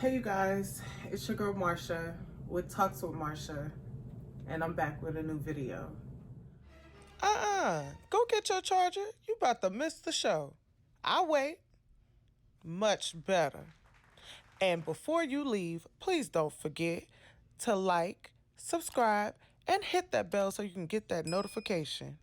Hey you guys, it's your girl Marsha with Talks with Marsha, and I'm back with a new video. Go get your charger. You about to miss the show. I'll wait. Much better. And before you leave, please don't forget to like, subscribe, and hit that bell so you can get that notification.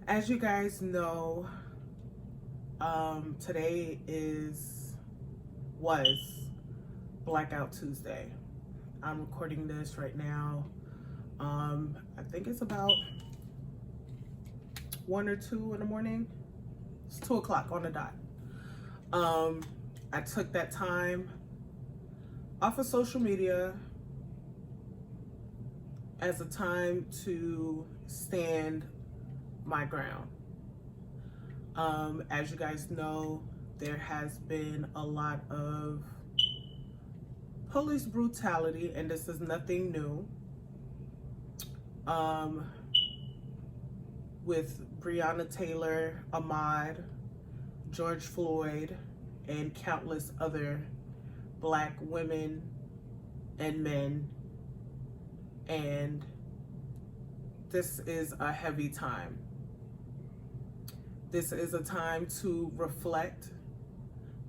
As you guys know, today was Blackout Tuesday. I'm recording this right now. I think it's about 1 or 2 in the morning. It's 2 o'clock on the dot. I took that time off of social media as a time to stand my ground. As you guys know, there has been a lot of police brutality, and this is nothing new. With Breonna Taylor, Ahmaud, George Floyd, and countless other Black women and men, and this is a heavy time. This is a time to reflect.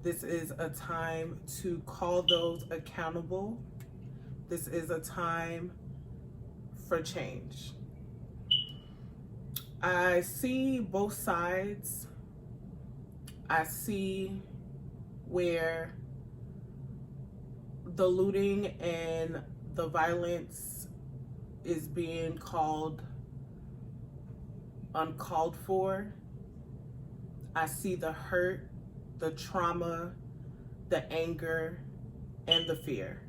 This is a time to call those accountable. This is a time for change. I see both sides. I see where the looting and the violence is being called uncalled for. I see the hurt, the trauma, the anger, and the fear.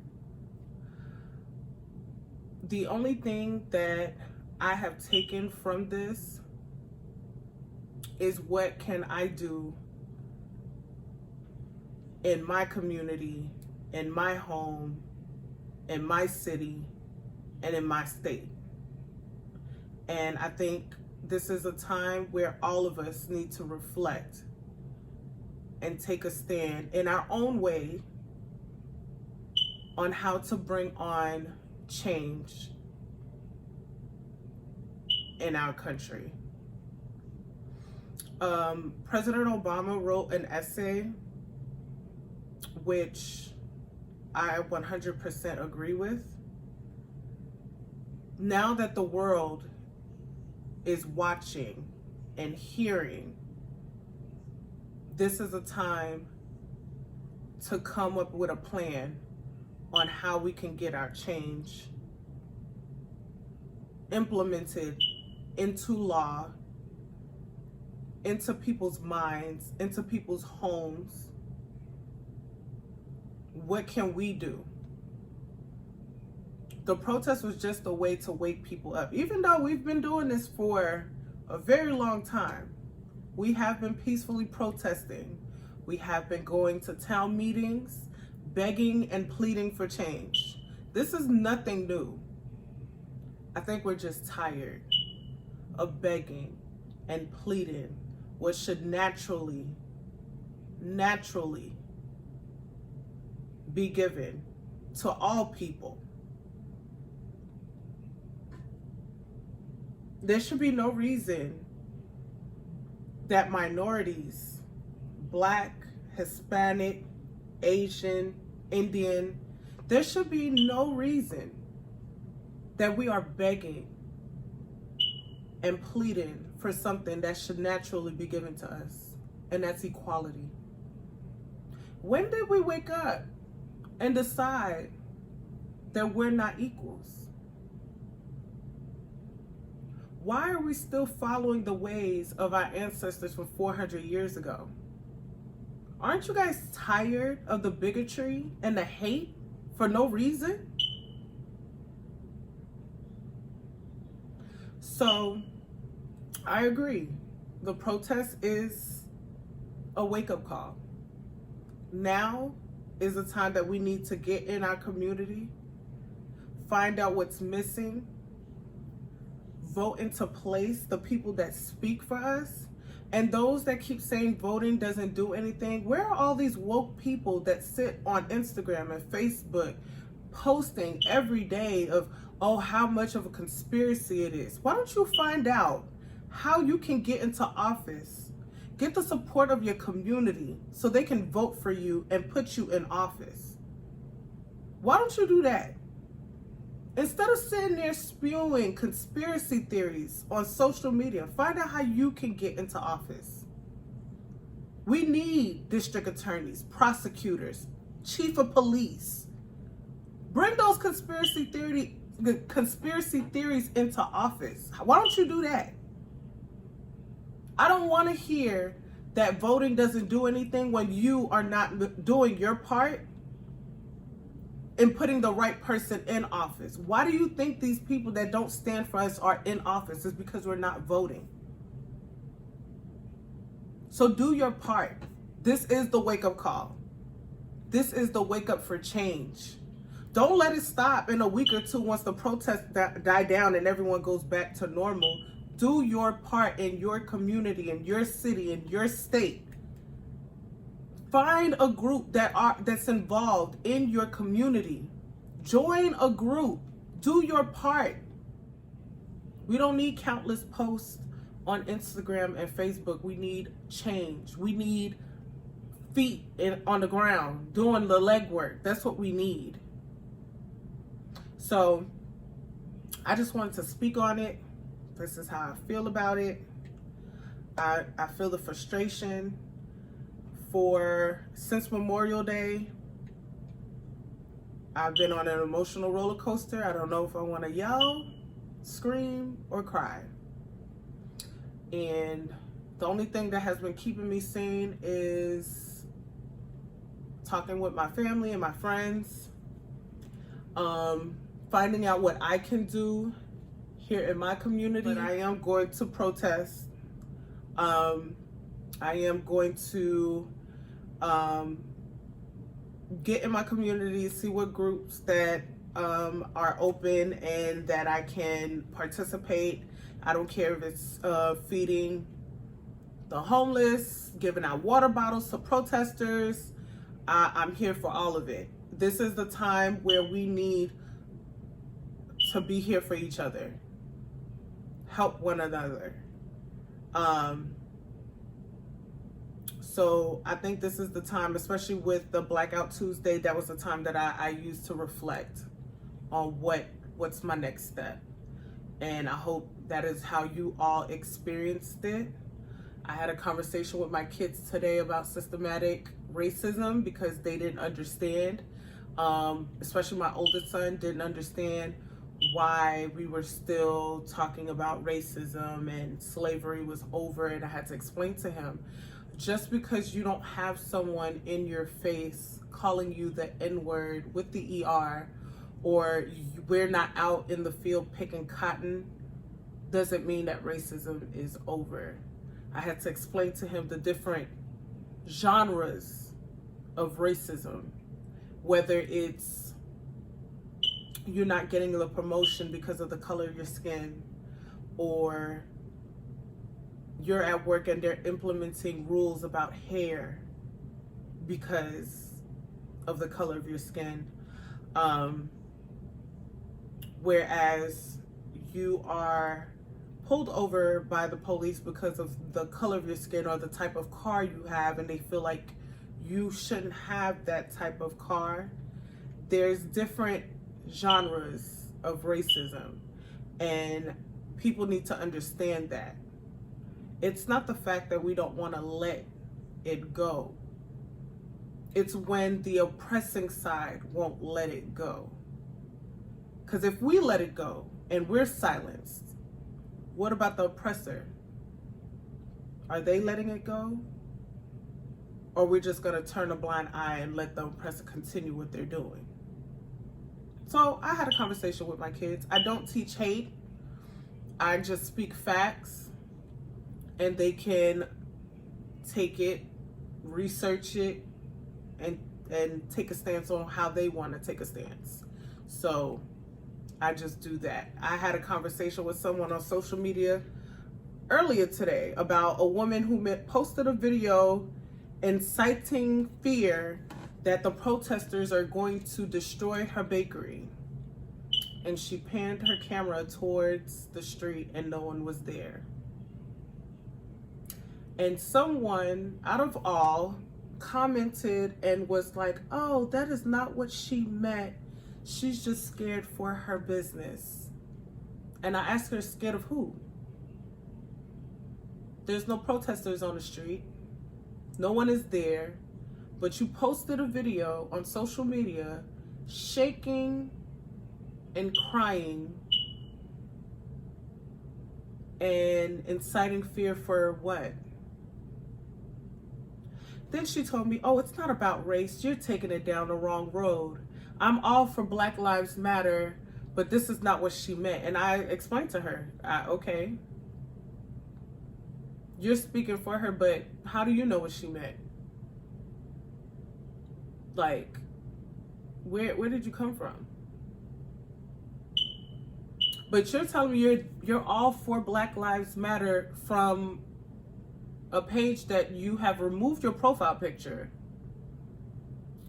The only thing that I have taken from this is what can I do in my community, in my home, in my city, and in my state. And I think this is a time where all of us need to reflect and take a stand in our own way on how to bring on change in our country. President Obama wrote an essay which I 100% agree with. Now that the world is watching and hearing, this is a time to come up with a plan on how we can get our change implemented into law, into people's minds, into people's homes. What can we do? The protest was just a way to wake people up. Even though we've been doing this for a very long time, we have been peacefully protesting. We have been going to town meetings, begging and pleading for change. This is nothing new. I think we're just tired of begging and pleading what should naturally be given to all people. There should be no reason that minorities, Black, Hispanic, Asian, Indian, there should be no reason that we are begging and pleading for something that should naturally be given to us, and that's equality. When did we wake up and decide that we're not equals? Why are we still following the ways of our ancestors from 400 years ago? Aren't you guys tired of the bigotry and the hate for no reason? So I agree. The protest is a wake-up call. Now is the time that we need to get in our community, find out what's missing, vote into place the people that speak for us. And those that keep saying voting doesn't do anything, where are all these woke people that sit on Instagram and Facebook posting every day of, oh, how much of a conspiracy it is? Why don't you find out how you can get into office? Get the support of your community so they can vote for you and put you in office. Why don't you do that? Instead of sitting there spewing conspiracy theories on social media, find out how you can get into office. We need district attorneys, prosecutors, chief of police. Bring those conspiracy theories into office. Why don't you do that? I don't want to hear that voting doesn't do anything when you are not doing your part in putting the right person in office. Why do you think these people that don't stand for us are in office? It's because we're not voting. So do your part. This is the wake-up call. This is the wake-up for change. Don't let it stop in a week or two once the protests die down and everyone goes back to normal. Do your part in your community, in your city, in your state. Find a group that's involved in your community. Join a group. Do your part. We don't need countless posts on Instagram and Facebook. We need change. We need feet on the ground doing the legwork. That's what we need. So I just wanted to speak on it. This is how I feel about it. I feel the frustration since Memorial Day. I've been on an emotional roller coaster. I don't know if I want to yell, scream, or cry. And the only thing that has been keeping me sane is talking with my family and my friends, finding out what I can do here in my community. But I am going to protest. I am going to get in my community, see what groups that are open and that I can participate. I don't care if it's feeding the homeless, giving out water bottles to protesters. I'm here for all of it. This is the time where we need to be here for each other, help one another. So I think this is the time, especially with the Blackout Tuesday, that was the time that I used to reflect on what's my next step. And I hope that is how you all experienced it. I had a conversation with my kids today about systematic racism because they didn't understand, especially my oldest son didn't understand why we were still talking about racism and slavery was over. And I had to explain to him, just because you don't have someone in your face calling you the N-word with the ER, or we're not out in the field picking cotton, doesn't mean that racism is over. I had to explain to him the different genres of racism, whether it's you're not getting the promotion because of the color of your skin, or you're at work and they're implementing rules about hair because of the color of your skin. Whereas you are pulled over by the police because of the color of your skin or the type of car you have, and they feel like you shouldn't have that type of car. There's different genres of racism, and people need to understand that. It's not the fact that we don't want to let it go. It's when the oppressing side won't let it go. Because if we let it go and we're silenced, what about the oppressor? Are they letting it go? Or we're just going to turn a blind eye and let the oppressor continue what they're doing? So I had a conversation with my kids. I don't teach hate. I just speak facts, and they can take it, research it, and take a stance on how they want to take a stance. So I just do that. I had a conversation with someone on social media earlier today about a woman who posted a video inciting fear that the protesters are going to destroy her bakery. And she panned her camera towards the street and no one was there. And someone, out of all, commented and was like, oh, that is not what she meant. She's just scared for her business. And I asked her, scared of who? There's no protesters on the street. No one is there. But you posted a video on social media shaking and crying and inciting fear for what? Then she told me, oh, it's not about race. You're taking it down the wrong road. I'm all for Black Lives Matter, but this is not what she meant. And I explained to her, okay, you're speaking for her, but how do you know what she meant? Like, where did you come from? But you're telling me you're all for Black Lives Matter from a page that you have removed your profile picture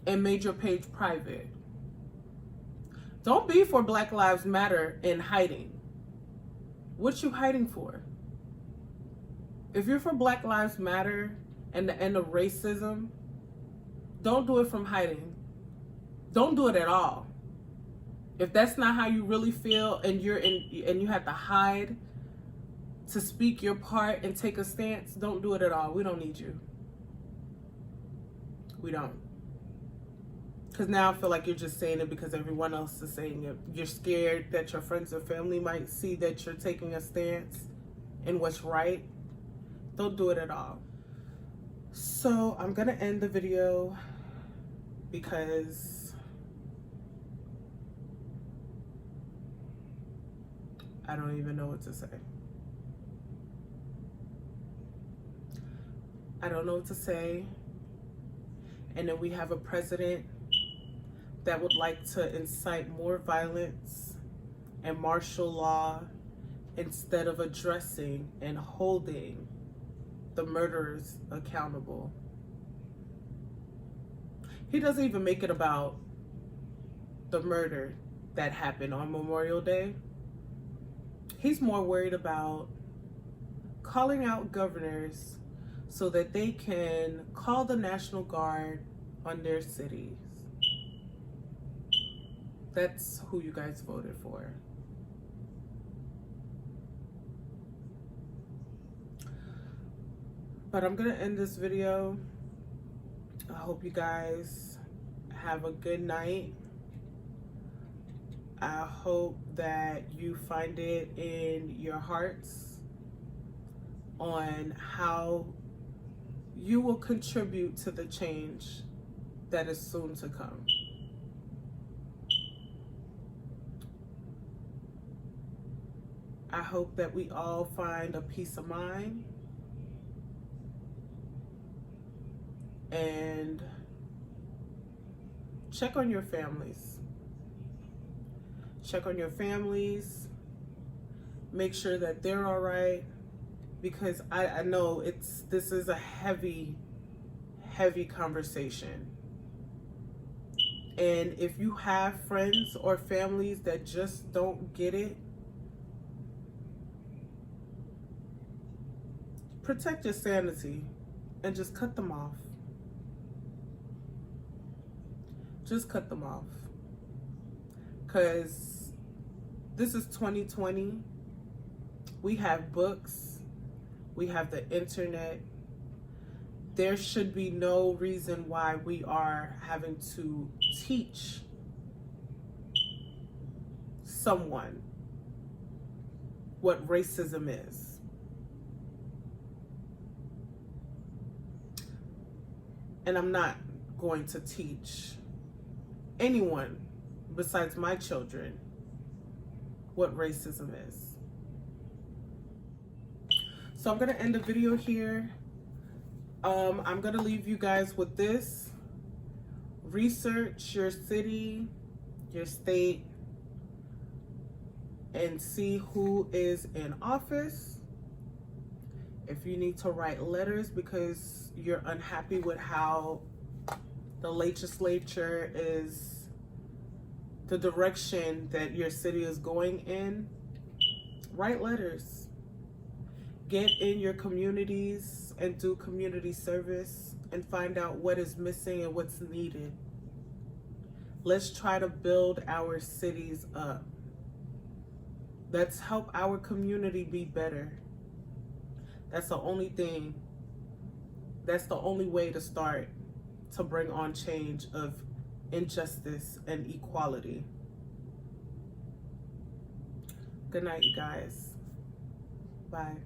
and made your page private. Don't be for Black Lives Matter in hiding. What you hiding for? If you're for Black Lives Matter and the end of racism, don't do it from hiding. Don't do it at all. If that's not how you really feel and you have to hide to speak your part and take a stance, don't do it at all. We don't need you. We don't. Because now I feel like you're just saying it because everyone else is saying it. You're scared that your friends or family might see that you're taking a stance in what's right. Don't do it at all. So I'm going to end the video because I don't even know what to say. I don't know what to say. And then we have a president that would like to incite more violence and martial law instead of addressing and holding the murderers accountable. He doesn't even make it about the murder that happened on Memorial Day. He's more worried about calling out governors so that they can call the National Guard on their cities. That's who you guys voted for. But I'm gonna end this video. I hope you guys have a good night. I hope that you find it in your hearts on how you will contribute to the change that is soon to come. I hope that we all find a peace of mind and check on your families. Check on your families. Make sure that they're all right, because I know this is a heavy conversation. And if you have friends or families that just don't get it, protect your sanity and just cut them off. Just cut them off. Because this is 2020. We have books. We have the internet. There should be no reason why we are having to teach someone what racism is. And I'm not going to teach anyone besides my children what racism is. So I'm going to end the video here. I'm going to leave you guys with this. Research your city, your state, and see who is in office. If you need to write letters because you're unhappy with how the legislature is, the direction that your city is going in, write letters. Get in your communities and do community service and find out what is missing and what's needed. Let's try to build our cities up. Let's help our community be better. That's the only thing. That's the only way to start to bring on change of injustice and equality. Good night, you guys. Bye.